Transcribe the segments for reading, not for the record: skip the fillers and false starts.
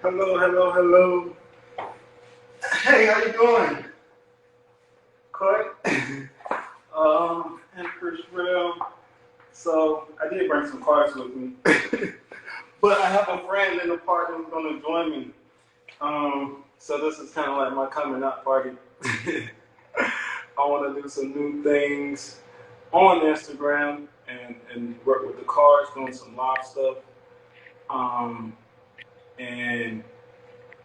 Hello, hello, hello. Hey, how you doing? Court? Empress Real. So, I did bring some cards with me. But I have a friend in the party who's going to join me. So this is kind of like my coming out party. I want to do some new things on Instagram and work with the cards, doing some live stuff. And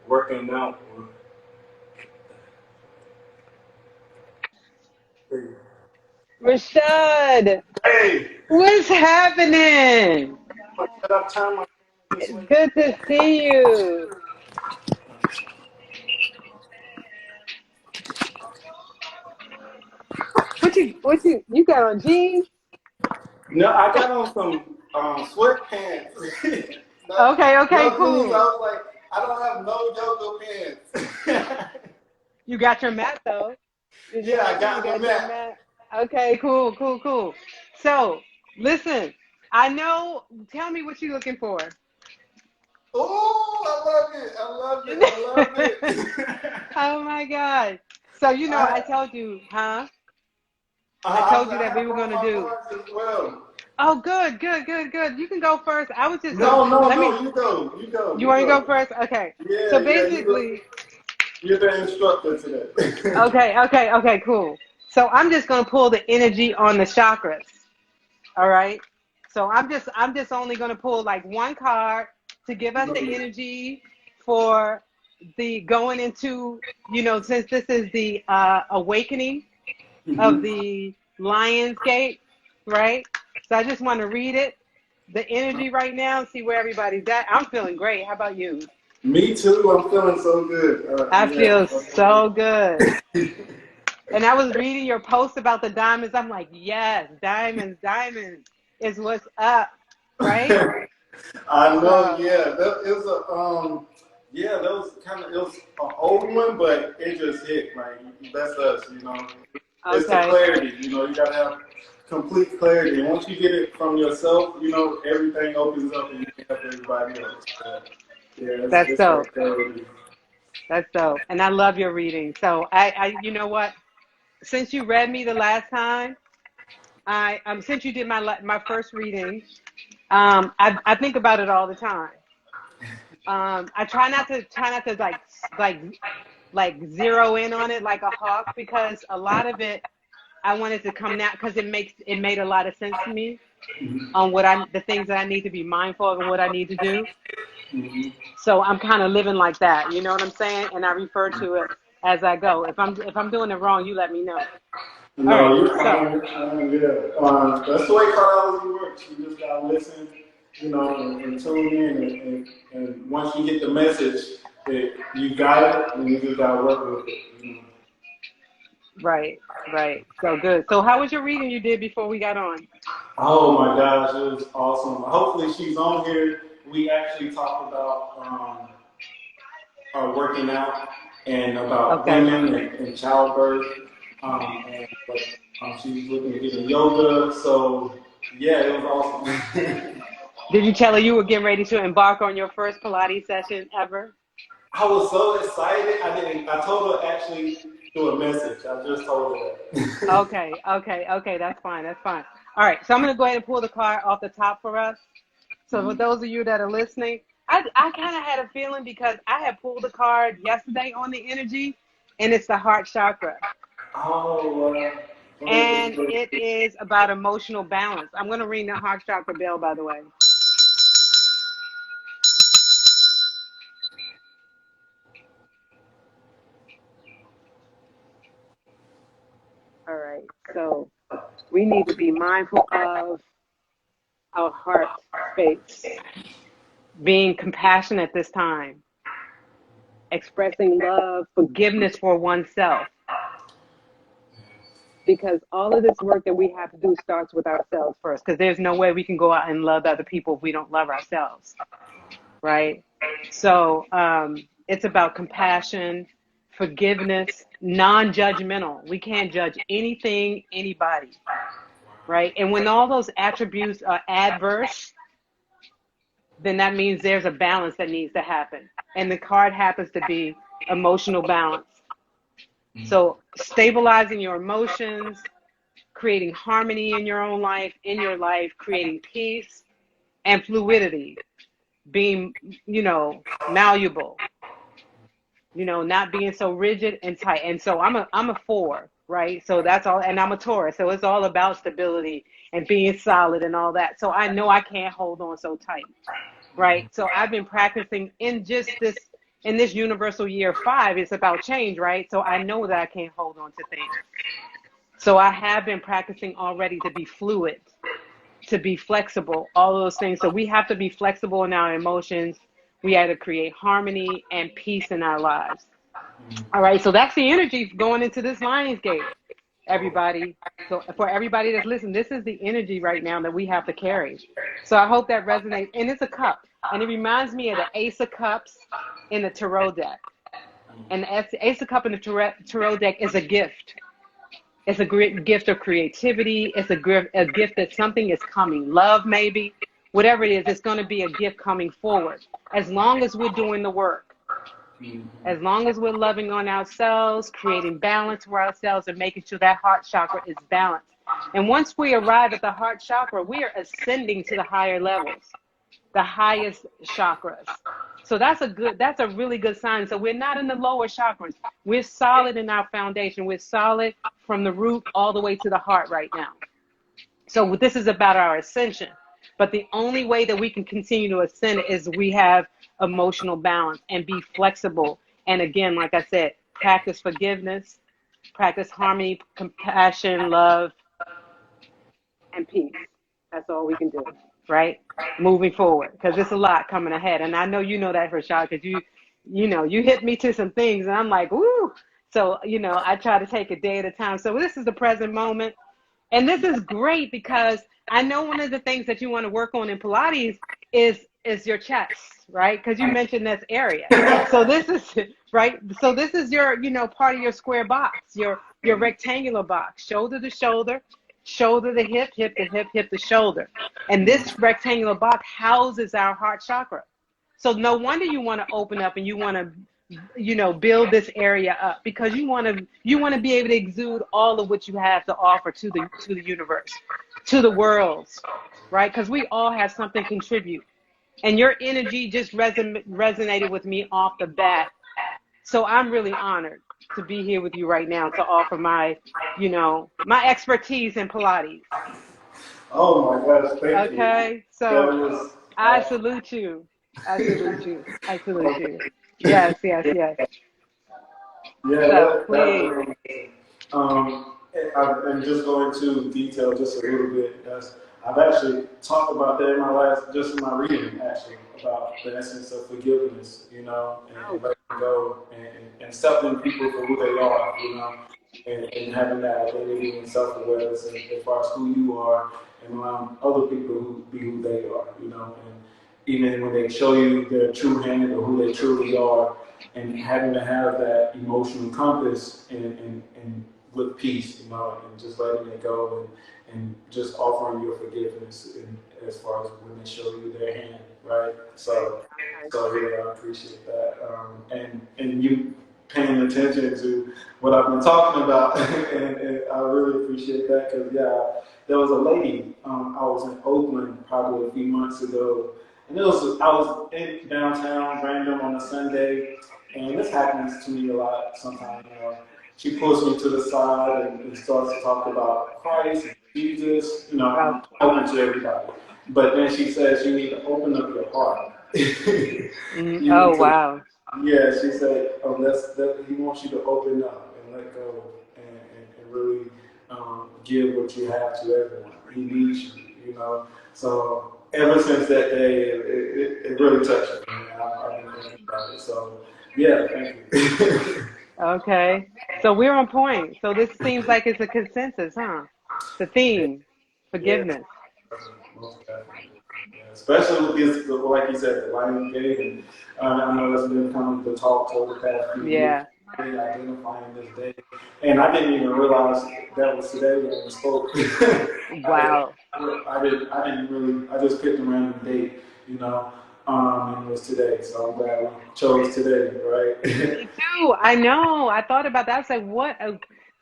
working out. Rashad, Hey! what's happening? Good to see you. You got on jeans? No, I got on some sweatpants. Okay, cool. Jeans. I was like, I don't have no yoga pants. You got your mat though. Yeah, I got my mat. Okay, cool. So, listen, tell me what you're looking for. Oh, I love it. Oh my God. So, I told you, huh? I told you that we were going to do. Well. Oh, good. You can go first. I was just No, you go. You want to go first? Okay. Yeah, so basically, you're the instructor today. Okay, cool. So I'm just going to pull the energy on the chakras. All right. So I'm just only going to pull like one card to give us the energy for the going into, since this is the awakening of the Lion's Gate, right? So I just want to read it, the energy right now, see where everybody's at. I'm feeling great. How about you? Me too. I'm feeling so good. I feel so good. And I was reading your post about the diamonds. I'm like, yes, diamonds is what's up, right? I know. Yeah, it was it was an old one, but it just hit. Like that's us, It's the clarity. You gotta have complete clarity. And once you get it from yourself, everything opens up and you can help everybody else. That's dope. That's dope. And I love your reading. So I you know what? Since you read me the last time, since you did my first reading, I think about it all the time. I try not to like zero in on it like a hawk, because a lot of it I wanted to come out because it made a lot of sense to me on the things that I need to be mindful of and what I need to do. So I'm kind of living like that, you know what I'm saying? And I refer to it as I go. If I'm doing it wrong, you let me know. No, you're fine. That's the way Cardology works. You just gotta listen, and tune in, and once you get the message that you got it, and you just gotta work with it. Right. So good. So how was your reading you did before we got on? Oh my gosh, it was awesome. Hopefully she's on here. We actually talked about working out and about women and childbirth. She was looking to get in yoga. So yeah, it was awesome. Did you tell her you were getting ready to embark on your first Pilates session ever? I was so excited. I told her actually through a message. I just told her that. Okay. That's fine. All right. So I'm going to go ahead and pull the card off the top for us. So for those of you that are listening, I kind of had a feeling because I had pulled the card yesterday on the energy, and it's the heart chakra. Oh, and it is about emotional balance. I'm going to ring the heart chakra bell, by the way. All right. So we need to be mindful of our heart space, being compassionate this time, expressing love, forgiveness for oneself. Because all of this work that we have to do starts with ourselves first, because there's no way we can go out and love other people if we don't love ourselves, right? So it's about compassion, forgiveness, non-judgmental. We can't judge anything, anybody, right? And when all those attributes are adverse, then that means there's a balance that needs to happen. And the card happens to be emotional balance. So stabilizing your emotions, creating harmony in your own life, creating peace and fluidity, being, malleable, not being so rigid and tight. And so I'm a 4, right? So that's all, and I'm a Taurus. So it's all about stability and being solid and all that. So I know I can't hold on so tight, right? So I've been practicing in this universal year 5, it's about change, right? So I know that I can't hold on to things. So I have been practicing already to be fluid, to be flexible, all those things. So we have to be flexible in our emotions. We have to create harmony and peace in our lives. All right, so that's the energy going into this Lionsgate, everybody. So for everybody that's listening, this is the energy right now that we have to carry. So I hope that resonates. And it's a cup. And it reminds me of the Ace of Cups in the Tarot deck. And the Ace of Cups in the Tarot deck is a gift. It's a great gift of creativity. It's a gift that something is coming. Love, maybe. Whatever it is, it's going to be a gift coming forward. As long as we're doing the work. As long as we're loving on ourselves, creating balance for ourselves, and making sure that heart chakra is balanced. And once we arrive at the heart chakra, we are ascending to the higher levels, the highest chakras. So that's a really good sign. So we're not in the lower chakras. We're solid in our foundation. We're solid from the root all the way to the heart right now. So this is about our ascension. But the only way that we can continue to ascend is we have emotional balance and be flexible. And again, like I said, practice forgiveness, practice harmony, compassion, love, and peace. That's all we can do, right? Moving forward, because there's a lot coming ahead. And I know you know that, Rashad, because you hit me to some things, and I'm like, woo. So, I try to take a day at a time. So this is the present moment. And this is great because I know one of the things that you want to work on in Pilates is your chest, right? Because you mentioned this area. So this is, right? So this is your, part of your square box, your rectangular box, shoulder to shoulder, shoulder to hip, hip to hip, hip to shoulder. And this rectangular box houses our heart chakra. So no wonder you want to open up and you want to, build this area up, because you want to be able to exude all of what you have to offer to the universe, to the world, right? Because we all have something to contribute. And your energy just resonated with me off the bat. So I'm really honored to be here with you right now to offer my, my expertise in Pilates. Oh my gosh, thank you. Okay, so I salute you. I salute you. I salute you. Yes, yes, yes. Yeah, So please. And just go into detail just a little bit. I've actually talked about that in my reading, actually, about the essence of forgiveness, and letting go and accepting people for who they are, and having that identity and self-awareness as far as who you are, and allowing other people who be who they are, and even when they show you their true hand or who they truly are, and having to have that emotional compass and with peace, and just letting it go and just offering your forgiveness as far as when they show you their hand, right? So yeah, I appreciate that. And you paying attention to what I've been talking about, and I really appreciate that, because there was a lady, I was in Oakland probably a few months ago, and I was in downtown random on a Sunday, and this happens to me a lot sometimes. She pulls me to the side and starts to talk about Christ and Jesus. I'm open to everybody, but then she says you need to open up your heart. Wow. Yeah, she said, he wants you to open up and let go and really give what you have to everyone. He needs you, So ever since that day, it really touched me. I've been thinking about it. So yeah, thank you. Okay. So we're on point. So this seems like it's a consensus, huh? The theme, forgiveness. Most definitely. Yeah, especially with this, like you said, the Lionsgate, and I know that's been kind of the talk over the past few years. Really identifying this day, and I didn't even realize that was today when we spoke. Wow. I didn't really. I just picked a random date, And it was today, so I'm glad we chose today, right? Me too. I know. I thought about that. I was like, what?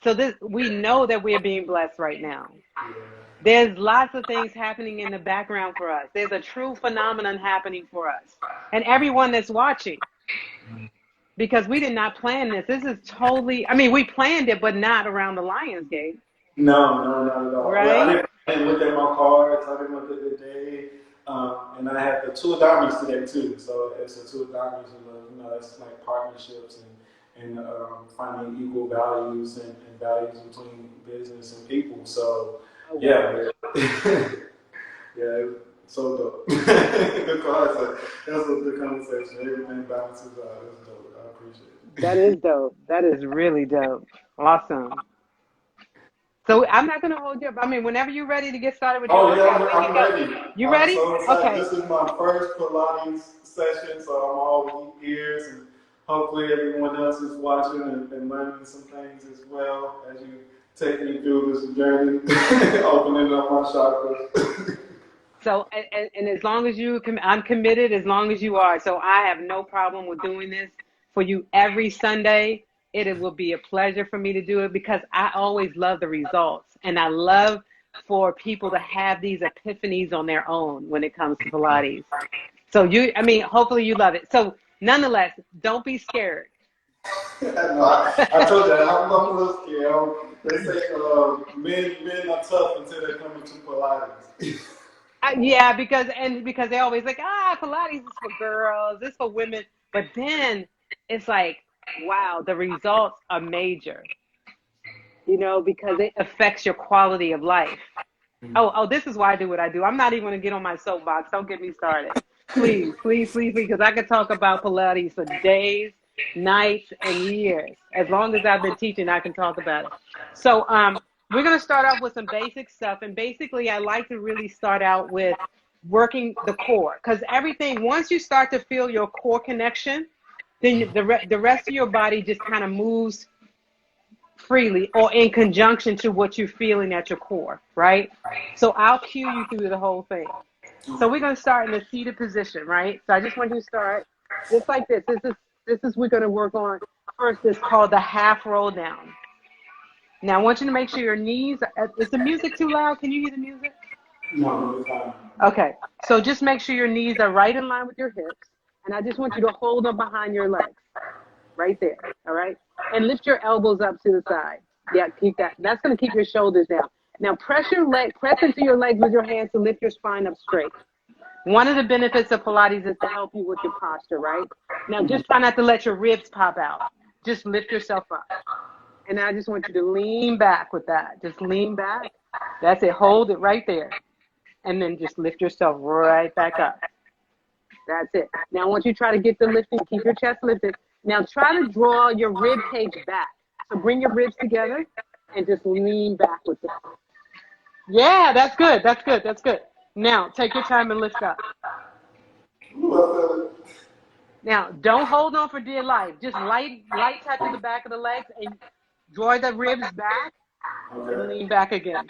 So this, we know that we're being blessed right now. Yeah. There's lots of things happening in the background for us. There's a true phenomenon happening for us. And everyone that's watching. Because we did not plan this. This is totally, I mean, we planned it, but not around the Lionsgate. No, not at all. Right? I didn't look at my cards. I didn't look at the day. And I had the two of diamonds today too. So it's a two of diamonds, and it's like partnerships and finding equal values and values between business and people. So yeah, yeah, so dope. The cards, that's a good conversation. Everything balances out. That's dope. I appreciate it. That is dope. That is really dope. Awesome. So I'm not going to hold you up. I mean, whenever you're ready to get started with your workout, I'm ready. You ready? So excited. Okay. This is my first Pilates session, so I'm all ears, and hopefully everyone else is watching and learning some things as well as you take me through this journey, opening up my chakras. So, and as long as I'm committed as long as you are. So I have no problem with doing this for you every Sunday. It will be a pleasure for me to do it because I always love the results. And I love for people to have these epiphanies on their own when it comes to Pilates. So hopefully you love it. So nonetheless, don't be scared. I told you, I'm a little scared. They say men are tough until they come into Pilates. Yeah, because they always like, Pilates is for girls, it's for women. But then it's like, wow, the results are major, because it affects your quality of life. Oh, this is why I do what I do. I'm not even going to get on my soapbox. Don't get me started. Please, because I could talk about Pilates for days, nights, and years. As long as I've been teaching, I can talk about it. So we're going to start off with some basic stuff. And basically, I like to really start out with working the core. Because once you start to feel your core connection, then the rest of your body just kind of moves freely or in conjunction to what you're feeling at your core, right? So I'll cue you through the whole thing. So we're going to start in a seated position, right? So I just want you to start just like this. This is we're going to work on first. It's called the half roll down. Now I want you to make sure your knees. Is the music too loud? Can you hear the music? No, it's fine. Okay. So just make sure your knees are right in line with your hips. And I just want you to hold them behind your legs, right there, all right? And lift your elbows up to the side. Yeah, keep that. That's going to keep your shoulders down. Now press into your legs with your hands to lift your spine up straight. One of the benefits of Pilates is to help you with your posture, right? Now just try not to let your ribs pop out. Just lift yourself up. And I just want you to lean back with that. Just lean back. That's it. Hold it right there. And then just lift yourself right back up. That's it. Now I want you to try to get the lifting. Keep your chest lifted. Now try to draw your rib cage back. So bring your ribs together and just lean back with it. Yeah, that's good. That's good. That's good. Now take your time and lift up. Now don't hold on for dear life. Just light touch to the back of the legs and draw the ribs back and lean back again.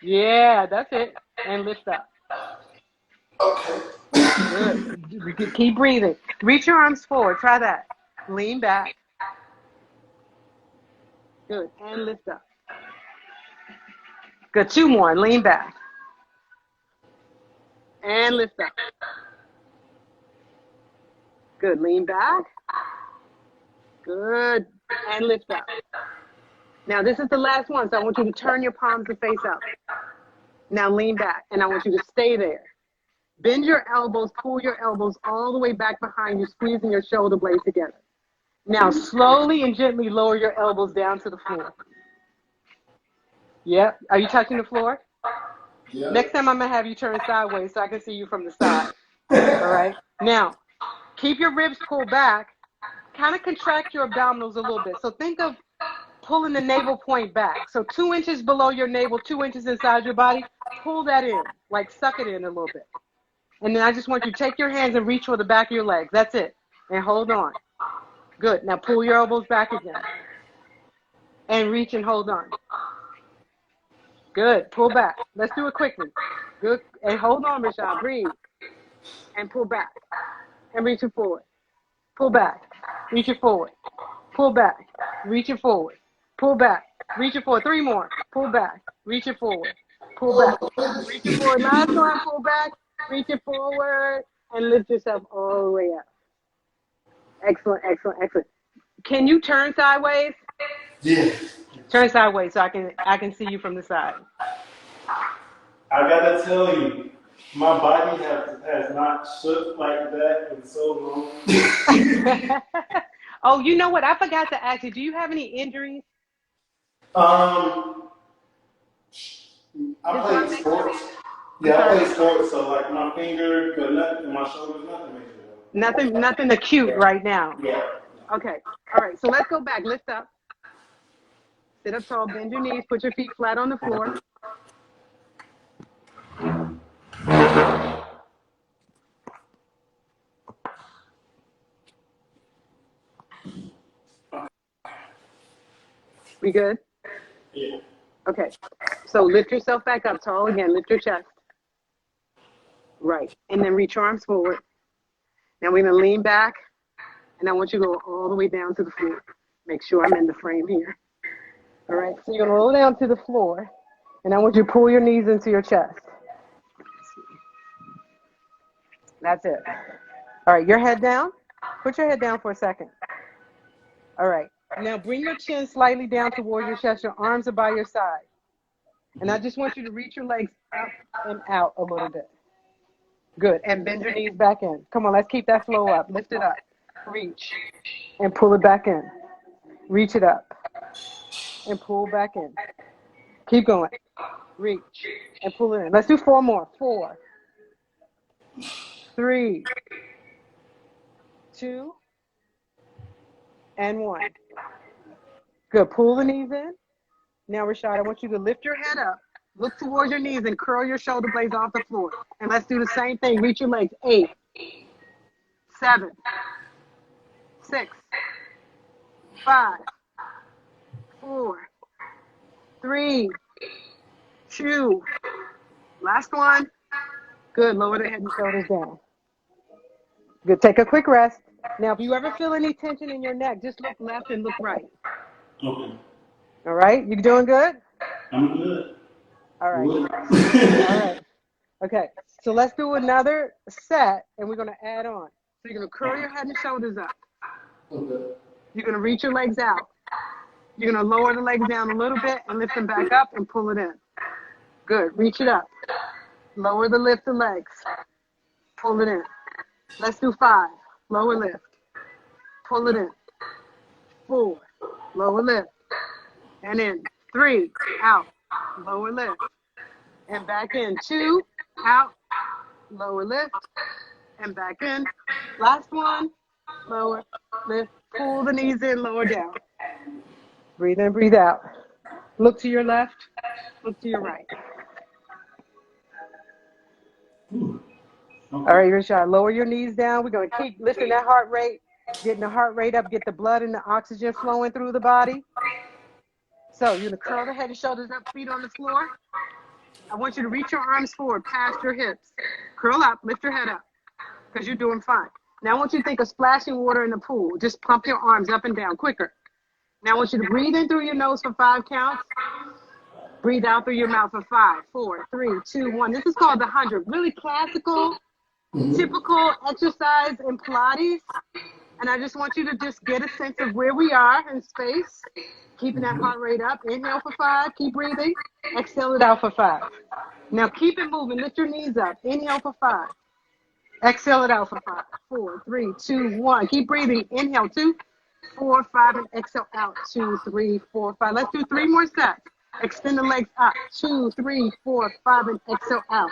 Yeah, that's it. And lift up. Okay. Good. Keep breathing. Reach your arms forward. Try that. Lean back. Good. And lift up. Good. Two more. Lean back. And lift up. Good. Lean back. Good. And lift up. Now this is the last one, so I want you to turn your palms to face up. Now lean back, and I want you to stay there. Bend your elbows, pull your elbows all the way back behind you, squeezing your shoulder blades together. Now slowly and gently lower your elbows down to the floor. Yep. Are you touching the floor? Yeah. Next time I'm going to have you turn sideways so I can see you from the side. All right? Now, keep your ribs pulled back. Kind of contract your abdominals a little bit. So think of pulling the navel point back. So 2 inches below your navel, 2 inches inside your body. Pull that in, like suck it in a little bit. And then I just want you to take your hands and reach for the back of your legs. That's it. And hold on. Good. Now pull your elbows back again. And reach and hold on. Good. Pull back. Let's do it quickly. Good. And hold on, Rashad. Breathe. and pull back and reach it forward. Pull back, reach it forward. Pull back, reach it forward. Pull back, reach it forward. 3 more. Pull back, reach it forward. Pull back, reach it forward. Last one, pull back, reach it forward, and lift yourself all the way up. Excellent, excellent, excellent. Can you turn sideways? Yeah. Turn sideways so I can see you from the side. I gotta tell you, my body has not shook like that in so long. Oh, you know what? I forgot to ask you. Do you have any injuries? I play sports. Yeah, I play sports, so like my finger, the nut, and my shoulders, nothing major. Nothing acute right now. Yeah. Okay. All right. So let's go back. Lift up. Sit up tall. Bend your knees. Put your feet flat on the floor. We good? Yeah. Okay. So lift yourself back up tall again. Lift your chest. Right. And then reach your arms forward. Now we're going to lean back. And I want you to go all the way down to the floor. Make sure I'm in the frame here. All right. So you're going to roll down to the floor. And I want you to pull your knees into your chest. That's it. All right. Your head down. Put your head down for a second. All right. Now bring your chin slightly down toward your chest. Your arms are by your side. And I just want you to reach your legs up and out a little bit. Good. And bend your knees back in. Come on, let's keep that flow up. Lift it up. Reach. And pull it back in. Reach it up. And pull back in. Keep going. Reach. And pull it in. Let's do 4 more. 4. 3. 2. And 1. Good. Pull the knees in. Now, Rashad, I want you to lift your head up. Look towards your knees and curl your shoulder blades off the floor. And let's do the same thing. Reach your legs. 8, 7, 6, 5, 4, 3, 2. Last one. Good. Lower the head and shoulders down. Good. Take a quick rest. Now, if you ever feel any tension in your neck, just look left and look right. Okay. All right? You doing good? I'm good. All right. All right. Okay. So let's do another set, and we're going to add on. So you're going to curl your head and shoulders up. Okay. You're going to reach your legs out. You're going to lower the legs down a little bit and lift them back up and pull it in. Good. Reach it up. Lower the lift the legs. Pull it in. Let's do 5. Lower lift. Pull it in. 4. Lower lift. And in. 3. Out. Lower lift. And back in. 2. Out. Lower lift. And back in. Last one. Lower lift. Pull the knees in. Lower down. Breathe in. Breathe out. Look to your left. Look to your right. All right, Rashad, lower your knees down. We're going to keep lifting that heart rate, getting the heart rate up, get the blood and the oxygen flowing through the body. So you're going to curl the head and shoulders up, feet on the floor. I want you to reach your arms forward past your hips. Curl up, lift your head up, because you're doing fine. Now I want you to think of splashing water in the pool. Just pump your arms up and down quicker. Now I want you to breathe in through your nose for 5 counts. Breathe out through your mouth for 5, 4, 3, 2, 1. This is called the 100. Really classical, typical exercise in Pilates. And I just want you to just get a sense of where we are in space. Keeping that heart rate up. Inhale for 5. Keep breathing. Exhale it out for 5. Now keep it moving. Lift your knees up. Inhale for 5. Exhale it out for 5, 4, 3, 2, 1. Keep breathing. Inhale 2, 4, 5, and exhale out. 2, 3, 4, 5. Let's do 3 more sets. Extend the legs up. 2, 3, 4, 5, and exhale out.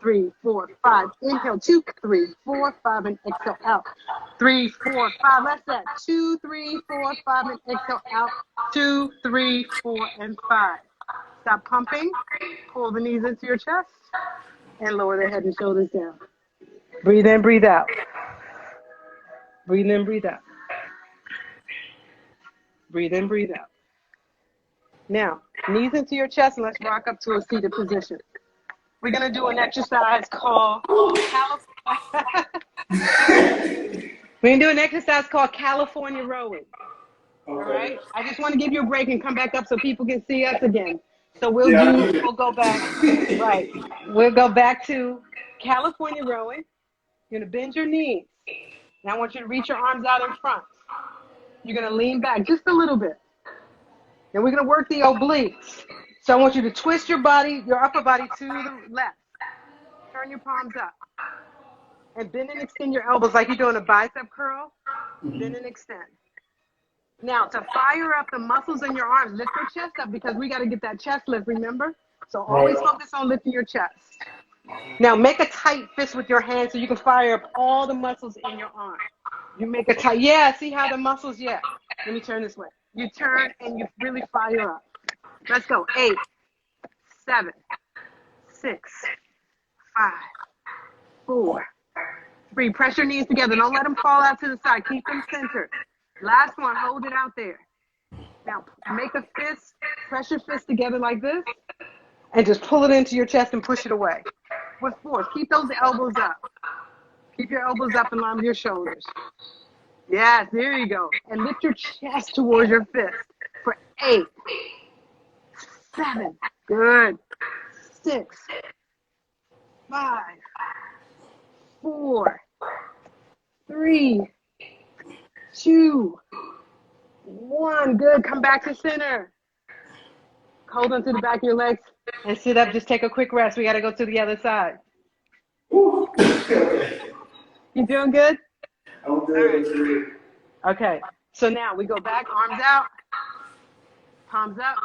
3, 4, 5. Inhale. 2, 3, 4, 5, and exhale out. 3, 4, 5. Let's set. 2, 3, 4, 5, and exhale out. 2, 3, 4, and 5. Stop pumping. Pull the knees into your chest and lower the head and shoulders down. Breathe in, breathe out. Breathe in, breathe out. Breathe in, breathe out. Now, knees into your chest, and let's rock up to a seated position. We're going to do an exercise called We're going to do an exercise called California rowing. Okay. All right? I just want to give you a break and come back up so people can see us again. So we'll go back. Right. We'll go back to California rowing. You're going to bend your knees. Now I want you to reach your arms out in front. You're going to lean back just a little bit. Then we're going to work the obliques. So I want you to twist your body, your upper body to the left. Turn your palms up. And bend and extend your elbows like you're doing a bicep curl. Bend and extend. Now, to fire up the muscles in your arms, lift your chest up because we got to get that chest lift, remember? So always focus on lifting your chest. Now, make a tight fist with your hands so you can fire up all the muscles in your arm. You make a tight, see how the muscles, Let me turn this way. You turn and you really fire up. Let's go. 8, 7, 6, 5, 4, 3. Press your knees together. Don't let them fall out to the side. Keep them centered. Last one. Hold it out there. Now, make a fist. Press your fist together like this. And just pull it into your chest and push it away. With force. Keep those elbows up. Keep your elbows up in line with your shoulders. Yes, there you go. And lift your chest towards your fist. For 8, 7. Good. 6, 5, 4, 3, 2, 1. Good. Come back to center. Hold on to the back of your legs and sit up. Just take a quick rest. We got to go to the other side. You doing good? I'm good. Okay. So now we go back, arms out, palms up.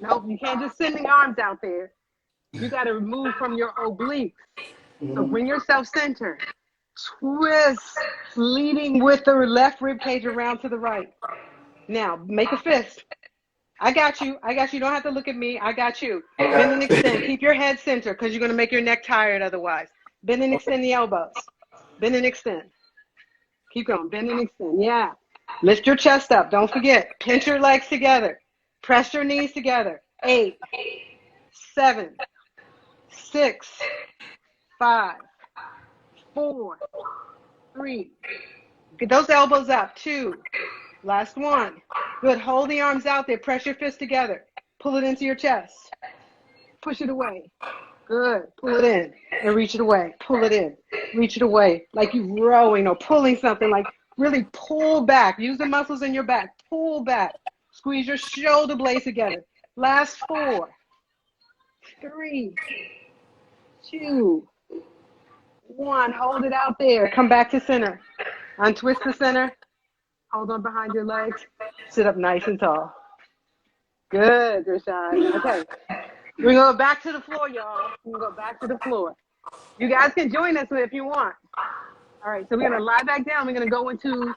Nope, you can't just send the arms out there. You got to move from your obliques. So bring yourself centered. Twist, leading with the left rib cage around to the right. Now, make a fist. I got you. You don't have to look at me. I got you. Bend and extend. Keep your head centered because you're going to make your neck tired otherwise. Bend and extend the elbows. Bend and extend. Keep going. Bend and extend. Yeah. Lift your chest up. Don't forget. Pinch your legs together. Press your knees together. 8, 7, 6, 5, 4, 3. Get those elbows up. 2. Last one. Good. Hold the arms out there. Press your fists together. Pull it into your chest. Push it away. Good. Pull it in and reach it away. Pull it in. Reach it away. Like you're rowing or pulling something. Like really pull back. Use the muscles in your back. Pull back. Squeeze your shoulder blades together. Last 4, 3, 2, 1. Hold it out there. Come back to center. Untwist the center. Hold on behind your legs. Sit up nice and tall. Good, Rashad. Okay. We're going to go back to the floor, y'all. We're going to go back to the floor. You guys can join us if you want. All right, so we're going to lie back down. We're going to go into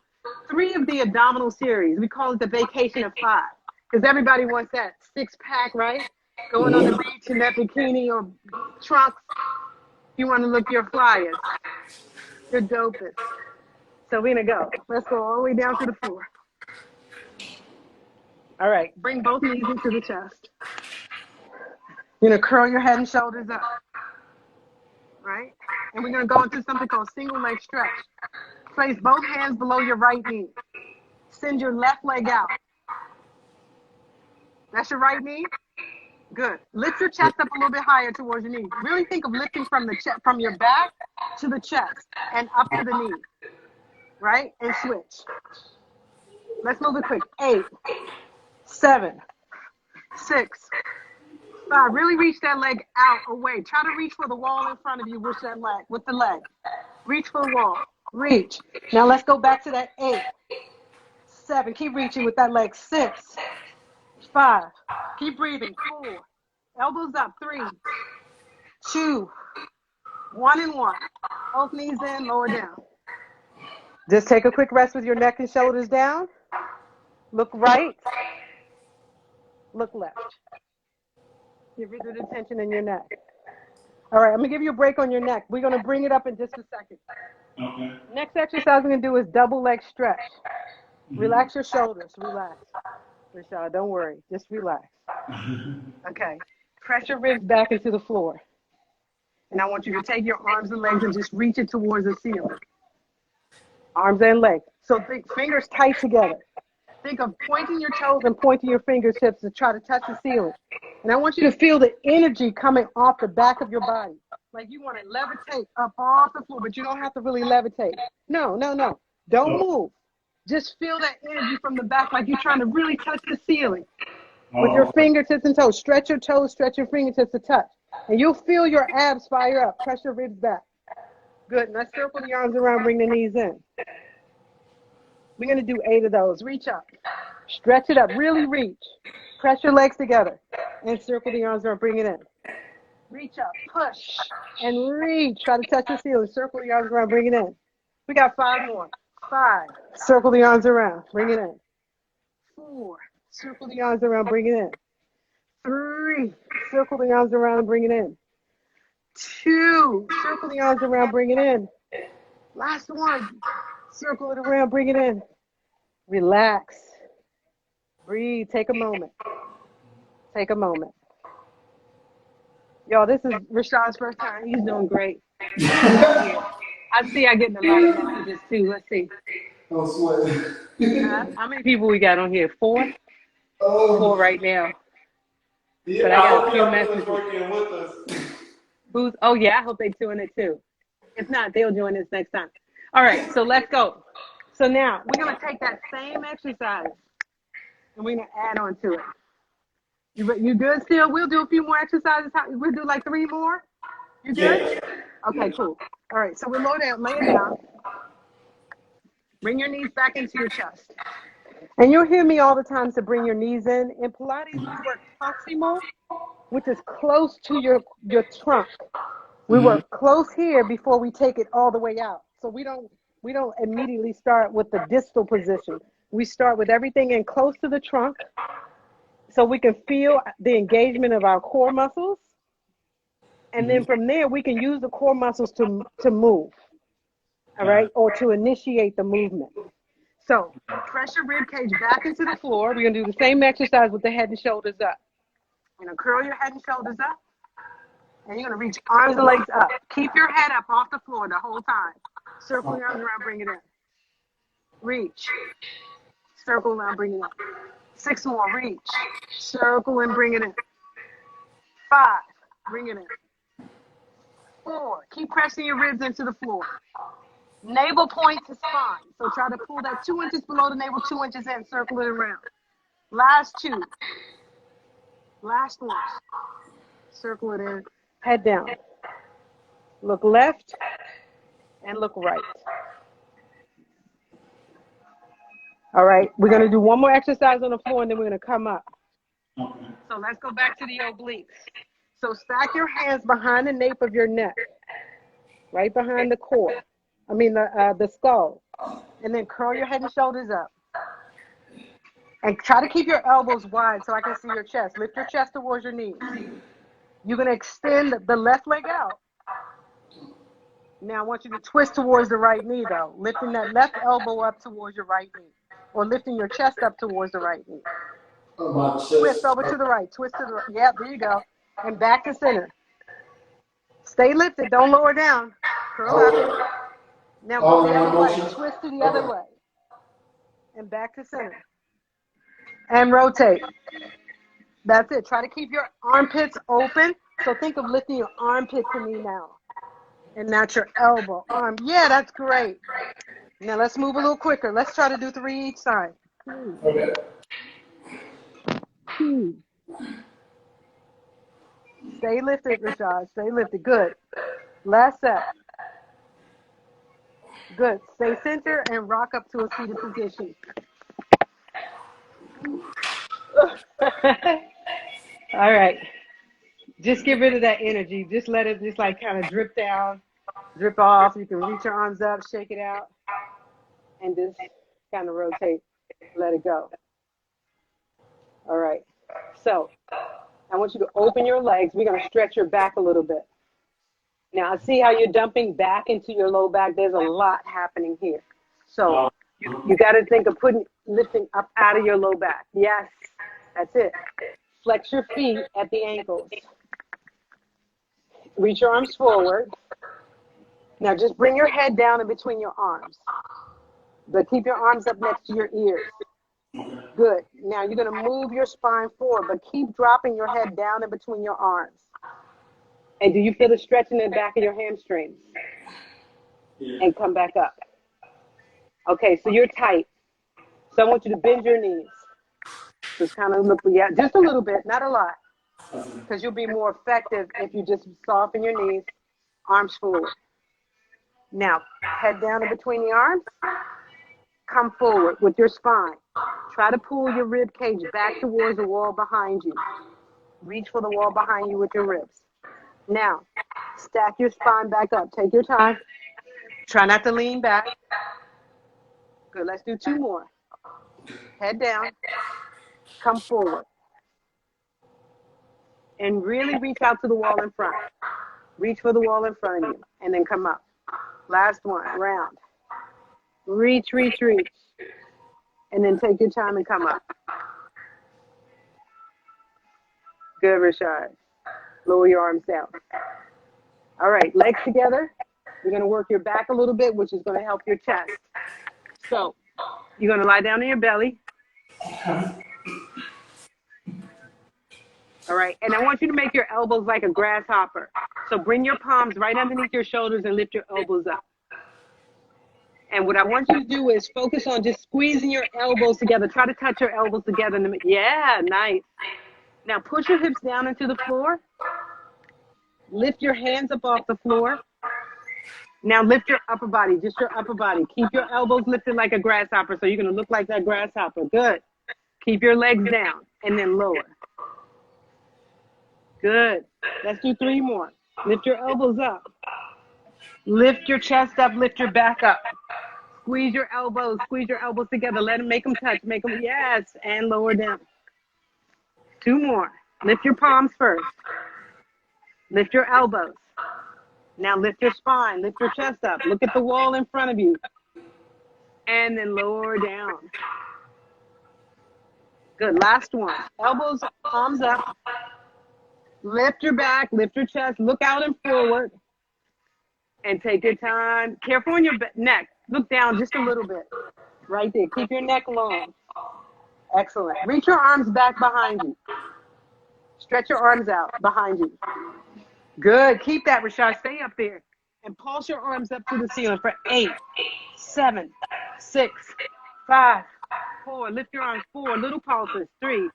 3 of the abdominal series. We call it the vacation of 5 because everybody wants that 6-pack, right? Going on the beach in that bikini or trunks. You want to look your flyest, your dopest. So we're going to go. Let's go all the way down to the floor. All right, bring both knees into the chest. You're going to curl your head and shoulders up, right? And we're going to go into something called single leg stretch. Place both hands below your right knee. Send your left leg out. That's your right knee? Good. Lift your chest up a little bit higher towards your knee. Really think of lifting from the chest, from your back to the chest and up to the knee, right? And switch. Let's move it quick. 8, 7, 6, 5. Really reach that leg out away. Try to reach for the wall in front of you with that leg, with the leg. Reach for the wall. Reach. Now let's go back to that 8, 7. Keep reaching with that leg. 6, 5. Keep breathing. 4. Elbows up. 3, 2, 1 and 1. Both knees in, lower down. Just take a quick rest with your neck and shoulders down. Look right. Look left. Get rid of the tension in your neck. All right, I'm going to give you a break on your neck. We're going to bring it up in just a second. Okay. Next exercise we're going to do is double leg stretch. Relax your shoulders. Relax. Rashad, don't worry. Just relax. Okay. Press your ribs back into the floor. And I want you to take your arms and legs and just reach it towards the ceiling. Arms and legs. So think fingers tight together. Think of pointing your toes and pointing your fingertips to try to touch the ceiling. And I want you to feel the energy coming off the back of your body. Like you want to levitate up off the floor, but you don't have to really levitate. No. Don't move. Just feel that energy from the back like you're trying to really touch the ceiling. With your fingertips and toes. Stretch your toes, stretch your fingertips to touch. And you'll feel your abs fire up. Press your ribs back. Good. Now circle the arms around, bring the knees in. We're going to do 8 of those. Reach up. Stretch it up. Really reach. Press your legs together. And circle the arms around, bring it in. Reach up. Push. And reach. Try to touch the ceiling. Circle the arms around, bring it in. We got 5 more. 5. Circle the arms around, bring it in. 4. Circle the arms around, bring it in. 3. Circle the arms around and bring it in. 2. Circle the arms around, bring it in. Last one. Circle it around, bring it in. Relax. Breathe. Take a moment. Take a moment. Y'all, this is Rashad's first time. He's doing great. I see I getting a lot of messages too. Let's see. I'm sweating. How many people we got on here? 4? Oh. 4 right now. Yeah, But I got a few messages. Working with us. Who's? Oh yeah, I hope they tune it too. If not, they'll join us next time. All right, so let's go. So now we're gonna take that same exercise and we're gonna add on to it. You good still? We'll do a few more exercises. We'll do like 3 more. You good? Yeah. Okay, cool. All right, so we'll lay it down. Bring your knees back into your chest. And you'll hear me all the time to bring your knees in. In Pilates, we work proximal, which is close to your trunk. We work close here before we take it all the way out. So we don't immediately start with the distal position. We start with everything in close to the trunk so we can feel the engagement of our core muscles. And then from there, we can use the core muscles to move, all right, or to initiate the movement. So press your rib cage back into the floor. We're going to do the same exercise with the head and shoulders up. You're going to curl your head and shoulders up, and you're going to reach arms and legs up. Keep your head up off the floor the whole time. Circle your arms around, bring it in. Reach. Circle around, bring it in. 6 more, reach. Circle and bring it in. 5, bring it in. 4, keep pressing your ribs into the floor. Navel point to spine. So try to pull that 2 inches below the navel, 2 inches in, circle it around. Last 2. Last 1. Circle it in. Head down. Look left and look right. All right, we're going to do 1 more exercise on the floor and then we're going to come up. Okay. So let's go back to the obliques. So stack your hands behind the nape of your neck, right behind the core. The skull. And then curl your head and shoulders up. And try to keep your elbows wide so I can see your chest. Lift your chest towards your knees. You're going to extend the left leg out. Now I want you to twist towards the right knee though, lifting that left elbow up towards your right knee. Or lifting your chest up towards the right knee. Twist over to the right, twist to the right. Yeah, there you go. And back to center. Stay lifted, don't lower down. Curl up. Now go the other way, twist to the other way. And back to center. And rotate. That's it. Try to keep your armpits open. So think of lifting your armpit to me now. And not your elbow, arm. Yeah, that's great. Now let's move a little quicker. Let's try to do 3 each side. Okay. 2. Stay lifted, Rashad. Stay lifted. Good. Last set. Good. Stay centered and rock up to a seated position. All right. Just get rid of that energy. Just let it just like kind of drip down, drip off. You can reach your arms up, shake it out, and just kind of rotate. Let it go. All right. So I want you to open your legs. We're going to stretch your back a little bit. Now, I see how you're dumping back into your low back. There's a lot happening here. So you got to think of lifting up out of your low back. Yes, that's it. Flex your feet at the ankles. Reach your arms forward. Now just bring your head down in between your arms. But keep your arms up next to your ears. Good. Now you're going to move your spine forward, but keep dropping your head down in between your arms. And do you feel the stretch in the back of your hamstrings? Yeah. And come back up. Okay, so you're tight. So I want you to bend your knees. Just kind of look, yeah, just a little bit, not a lot. Because you'll be more effective if you just soften your knees, arms forward. Now, head down in between the arms. Come forward with your spine. Try to pull your rib cage back towards the wall behind you. Reach for the wall behind you with your ribs. Now, stack your spine back up. Take your time. Try not to lean back. Good. Let's do 2 more. Head down. Come forward. And really reach out to the wall in front. Reach for the wall in front of you. And then come up. Last one. Round. Reach, reach, reach. And then take your time and come up. Good, Rashad. Lower your arms down. All right, legs together. You're going to work your back a little bit, which is going to help your chest. So you're going to lie down on your belly. All right, and I want you to make your elbows like a grasshopper. So bring your palms right underneath your shoulders and lift your elbows up. And what I want you to do is focus on just squeezing your elbows together. Try to touch your elbows together. Yeah, nice. Now push your hips down into the floor. Lift your hands up off the floor. Now lift your upper body, just your upper body. Keep your elbows lifted like a grasshopper, so you're going to look like that grasshopper. Good. Keep your legs down and then lower. Good. Let's do 3 more. Lift your elbows up. Lift your chest up, lift your back up. Squeeze your elbows together. Let them make them touch. Make them, yes, and lower down. 2 more. Lift your palms first. Lift your elbows. Now lift your spine. Lift your chest up. Look at the wall in front of you. And then lower down. Good. Last one. Elbows, palms up. Lift your back. Lift your chest. Look out and forward. And take your time. Careful on your neck. Look down just a little bit. Right there. Keep your neck long. Excellent. Reach your arms back behind you. Stretch your arms out behind you. Good. Keep that, Rashad. Stay up there. And pulse your arms up to the ceiling for 8, 7, 6, 5, 4. Lift your arms. 4. Little pulses. 3,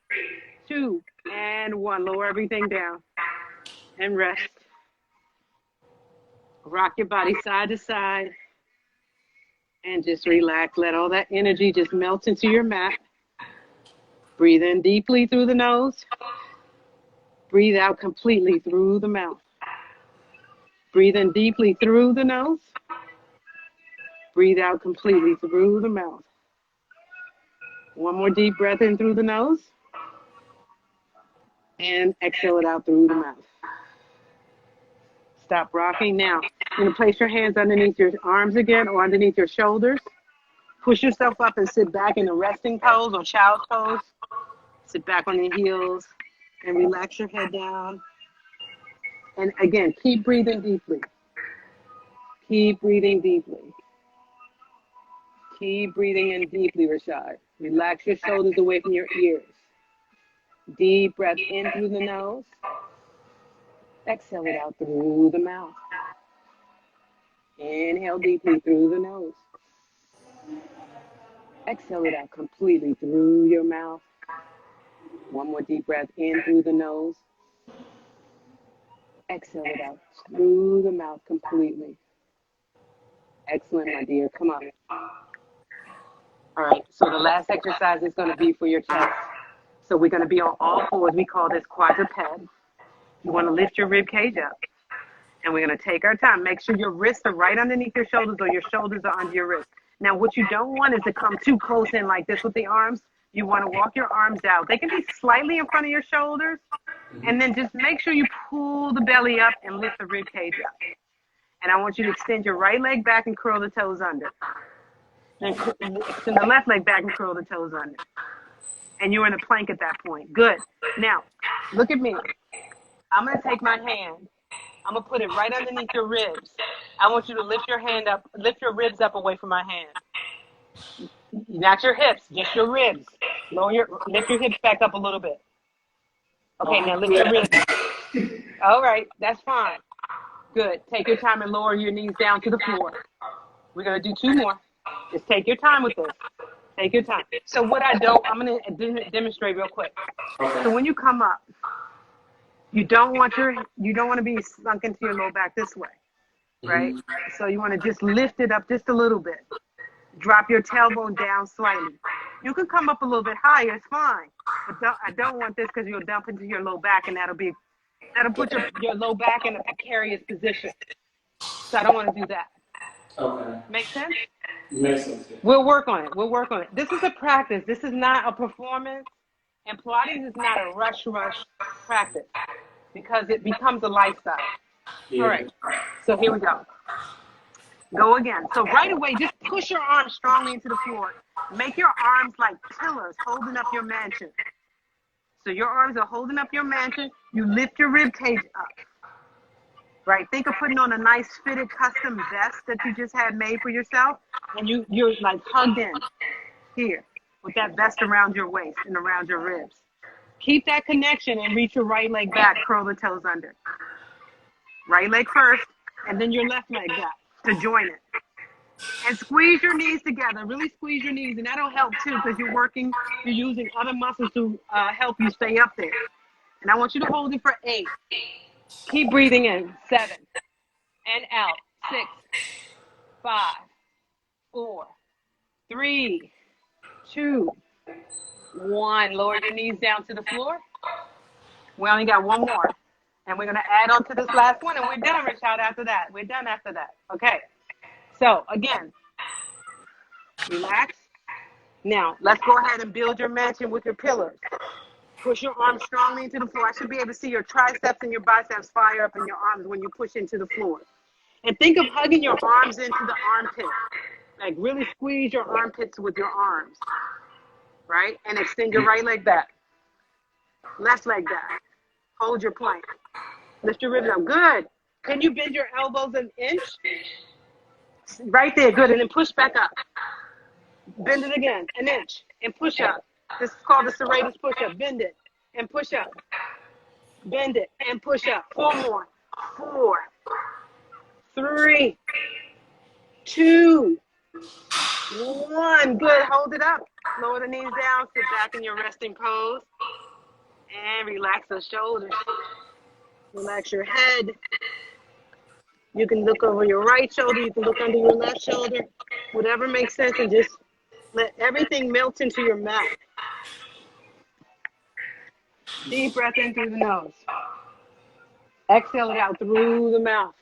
2, and 1. Lower everything down. And rest. Rock your body side to side. And just relax. Let all that energy just melt into your mat. Breathe in deeply through the nose. Breathe out completely through the mouth. Breathe in deeply through the nose. Breathe out completely through the mouth. 1 more deep breath in through the nose. And exhale it out through the mouth. Stop rocking now. You're going to place your hands underneath your arms again or underneath your shoulders. Push yourself up and sit back in a resting pose or child's pose. Sit back on your heels and relax your head down. And again, keep breathing deeply. Keep breathing deeply. Keep breathing in deeply, Rashad. Relax your shoulders away from your ears. Deep breath in through the nose. Exhale it out through the mouth. Inhale deeply through the nose. Exhale it out completely through your mouth. 1 more deep breath in through the nose. Exhale it out through the mouth completely. Excellent, my dear. Come on. All right, so the last exercise is going to be for your chest. So we're going to be on all fours. We call this quadruped. You want to lift your rib cage up. And we're going to take our time. Make sure your wrists are right underneath your shoulders or your shoulders are under your wrists. Now, what you don't want is to come too close in like this with the arms. You want to walk your arms out. They can be slightly in front of your shoulders. And then just make sure you pull the belly up and lift the rib cage up. And I want you to extend your right leg back and curl the toes under. Then extend the left leg back and curl the toes under. And you're in a plank at that point. Good. Now, look at me. I'm going to take my hand. I'm going to put it right underneath your ribs. I want you to lift your hand up, lift your ribs up away from my hand. Not your hips, just your ribs. Lift your hips back up a little bit. Okay, now lift your ribs. All right, that's fine. Good. Take your time and lower your knees down to the floor. We're going to do 2 more. Just take your time with this. Take your time. So what I'm going to demonstrate real quick. So when you come up, you don't want to be sunk into your low back this way, right? So you want to just lift it up just a little bit. Drop your tailbone down slightly. You can come up a little bit higher, it's fine. But I don't want this because you'll dump into your low back, and that'll put your low back in a precarious position. So I don't want to do that. Okay. Make sense? Makes sense. Yeah. We'll work on it. This is a practice. This is not a performance. And Pilates is not a rush practice because it becomes a lifestyle. Yeah. All right. So here we go. Go again. So right away, just push your arms strongly into the floor. Make your arms like pillars holding up your mansion. So your arms are holding up your mansion. You lift your rib cage up. Right? Think of putting on a nice fitted custom vest that you just had made for yourself. And you're like hugged in here with that vest around your waist and around your ribs. Keep that connection and reach your right leg back. Curl the toes under. Right leg first, and then your left leg back to join it. And squeeze your knees together. Really squeeze your knees. And that'll help too because you're using other muscles to help you stay up there. And I want you to hold it for 8. Keep breathing in. 7. And out. 6, 5, 4, 3, 2, 1. Lower your knees down to the floor. We only got 1 more. And we're going to add on to this last one. And we're done, Rashad, after that. We're done after that. Okay. So, again, relax. Now, let's go ahead and build your mansion with your pillars. Push your arms strongly into the floor. I should be able to see your triceps and your biceps fire up in your arms when you push into the floor. And think of hugging your arms into the armpit. Like really squeeze your armpits with your arms. Right? And extend your right leg back. Left leg back. Hold your plank. Lift your ribs up. Good. Can you bend your elbows an inch? Right there. Good. And then push back up. Bend it again. An inch. And push up. This is called the serratus push-up. Bend it and push up. Bend it and push up. 4 more. 4, 3, 2, 1. Good. Hold it up. Lower the knees down. Sit back in your resting pose. And relax the shoulders. Relax your head. You can look over your right shoulder. You can look under your left shoulder. Whatever makes sense. And just let everything melt into your mouth. Deep breath in through the nose. Exhale it out through the mouth.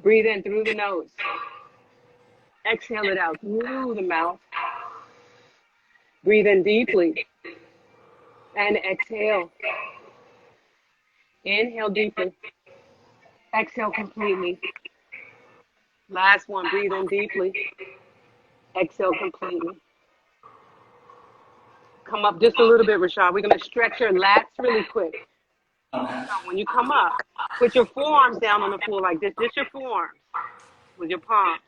Breathe in through the nose. Exhale it out through the mouth. Breathe in deeply. And exhale. Inhale deeply. Exhale completely. Last one. Breathe in deeply. Exhale completely. Come up just a little bit, Rashad. We're going to stretch your lats really quick. So when you come up, put your forearms down on the floor like this. Just your forearms with your palms,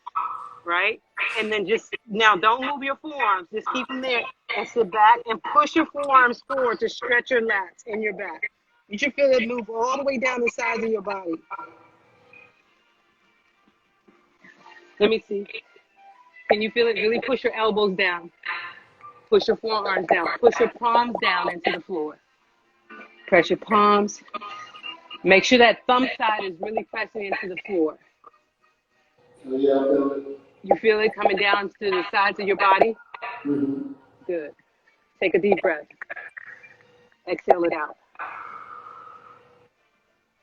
right? And then now don't move your forearms. Just keep them there and sit back and push your forearms forward to stretch your lats in your back. You should feel it move all the way down the sides of your body. Let me see. Can you feel it? Really push your elbows down. Push your forearms down. Push your palms down into the floor. Press your palms. Make sure that thumb side is really pressing into the floor. You feel it coming down to the sides of your body? Mm-hmm. Good. Take a deep breath. Exhale it out.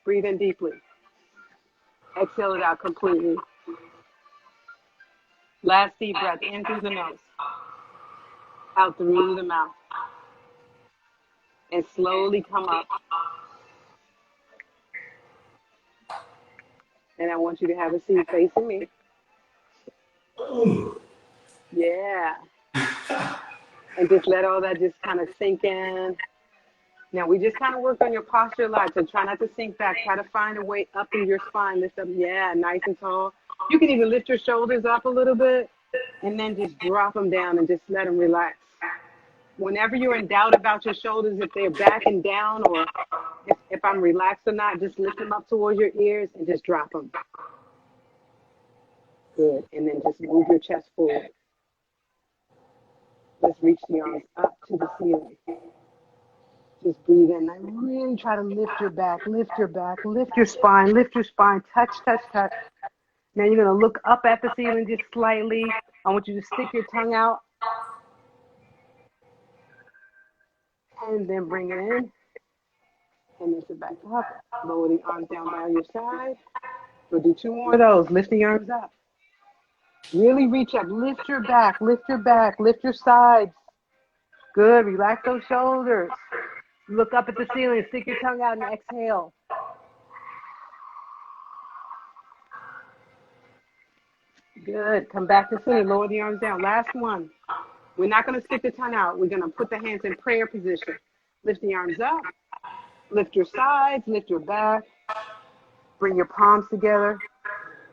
Breathe in deeply. Exhale it out completely. Last deep breath in through the nose. Out through the mouth. And slowly come up. And I want you to have a seat facing me. Yeah. And just let all that just kind of sink in. Now, we just kind of worked on your posture a lot, so try not to sink back. Try to find a way up in your spine. Lift up, yeah, nice and tall. You can even lift your shoulders up a little bit and then just drop them down and just let them relax. Whenever you're in doubt about your shoulders, if they're backing down or if I'm relaxed or not, just lift them up towards your ears and just drop them. Good. And then just move your chest forward. Let's reach the arms up to the ceiling. Just breathe in and really try to lift your back, lift your spine, touch, touch, touch. Now you're going to look up at the ceiling just slightly. I want you to stick your tongue out. And then bring it in. And lift it back up. Lower the arms down by your side. We'll do 2 more of those. Lift the arms up. Really reach up. Lift your back, lift your sides. Good. Relax those shoulders. Look up at the ceiling. Stick your tongue out and exhale. Good. Come back to center. Lower the arms down. Last one. We're not going to stick the tongue out. We're going to put the hands in prayer position. Lift the arms up. Lift your sides. Lift your back. Bring your palms together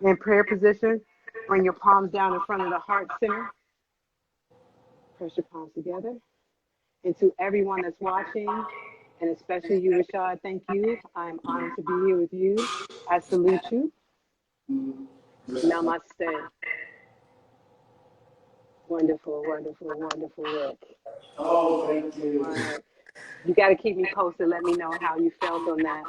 in prayer position. Bring your palms down in front of the heart center. Press your palms together. And to everyone that's watching, and especially you, Rashad, thank you. I'm honored to be here with you. I salute you. Namaste. Wonderful, wonderful, wonderful work. Oh, thank you. Right. You got to keep me posted. Let me know how you felt on that.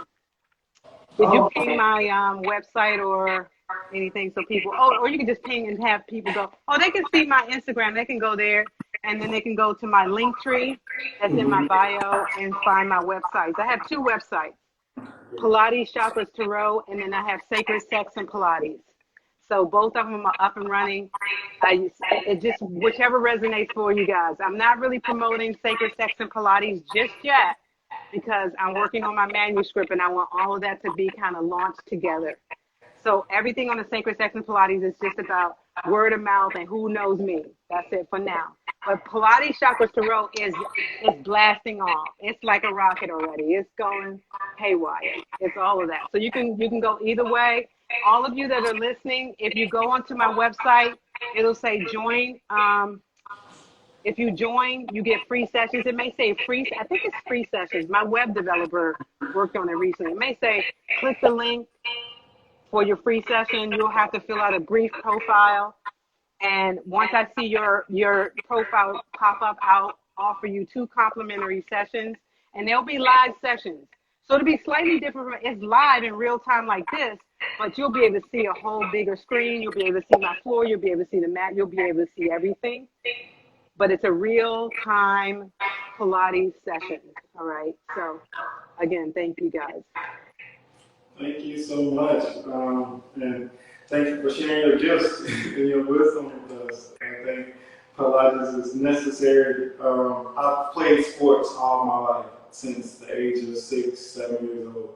Did you ping my website or anything so people, or you can just ping and have people go, they can see my Instagram. They can go there, and then they can go to my link tree that's in my bio and find my websites. I have 2 websites, Pilates, Chakras, Tarot, and then I have Sacred Sex and Pilates. So both of them are up and running. It just, whichever resonates for you guys. I'm not really promoting Sacred Sex and Pilates just yet because I'm working on my manuscript and I want all of that to be kind of launched together. So everything on the Sacred Sex and Pilates is just about word of mouth and who knows me. That's it for now. But Pilates Chakras Tarot is blasting off. It's like a rocket already. It's going haywire. It's all of that. So you can go either way. All of you that are listening, if you go onto my website, it'll say join. If you join, you get free sessions. It may say free. I think it's free sessions. My web developer worked on it recently. It may say click the link for your free session. You'll have to fill out a brief profile. And once I see your profile pop up, I'll offer you 2 complimentary sessions. And they'll be live sessions. So it'll be slightly different. It's live in real time like this, but you'll be able to see a whole bigger screen. You'll be able to see my floor. You'll be able to see the mat. You'll be able to see everything. But it's a real time Pilates session. All right. So again, thank you guys. Thank you so much. And thank you for sharing your gifts and your wisdom with us. I think Pilates is necessary. I've played sports all my life since the age of 6, 7 years old.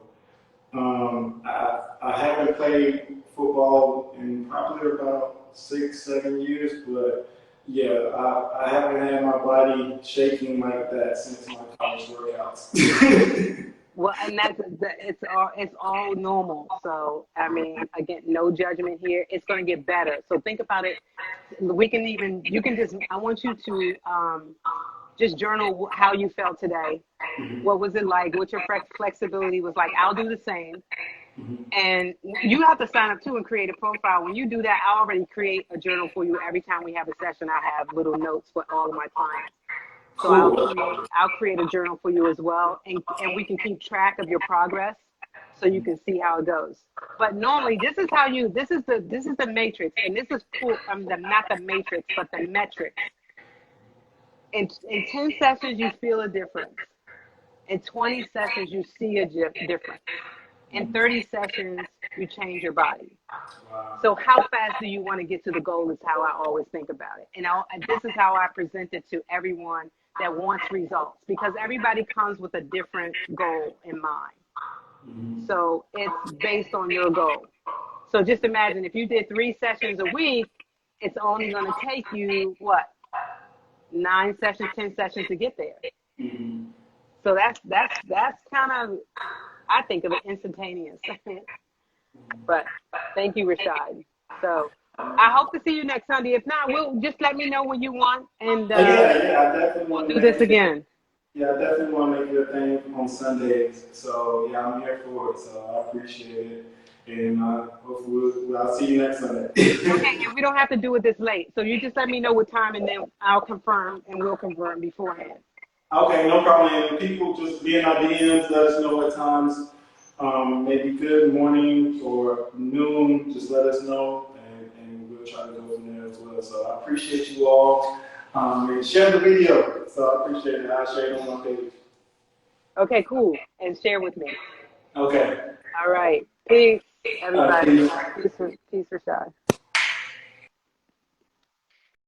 I haven't played football in probably about 6, 7 years, but yeah, I haven't had my body shaking like that since my college workouts. Well, and it's all normal. So I mean, again, no judgment here. It's going to get better. So think about it. I want you to just journal how you felt today. What was it like? What your flexibility was like? I'll do the same. And you have to sign up too and create a profile. When you do that, I already create a journal for you. Every time we have a session, I have little notes for all of my clients. So I'll create a journal for you as well, and we can keep track of your progress, so you can see how it goes. But normally, this is the matrix, and this is cool. Not the matrix, but the metrics. In 10 sessions, you feel a difference. In 20 sessions, you see a difference. In 30 sessions, you change your body. So how fast do you want to get to the goal is how I always think about it. And this is how I present it to everyone that wants results, because everybody comes with a different goal in mind. So it's based on your goal. So just imagine if you did 3 sessions a week, it's only going to take you, 9 sessions, 10 sessions to get there. So that's kind of, I think of it instantaneous. But thank you, Rashad. So I hope to see you next Sunday. If not, we'll just let me know when you want, and I definitely we'll want to do this make it. again. Yeah, I definitely want to make it a thing on Sundays. So yeah, I'm here for it. So I appreciate it, and hopefully I'll see you next Sunday. Okay, and we don't have to do it this late. So you just let me know what time, and then I'll confirm, and we'll confirm beforehand. Okay, no problem. And people just be in our DMs, let us know what times, maybe good morning or noon. Just let us know, and we'll try to go from there as well. So I appreciate you all. And share the video. So I appreciate it. I'll share it on my page. Okay, cool. And share with me. Okay. All right. Peace, everybody. Peace. Peace, Rashad.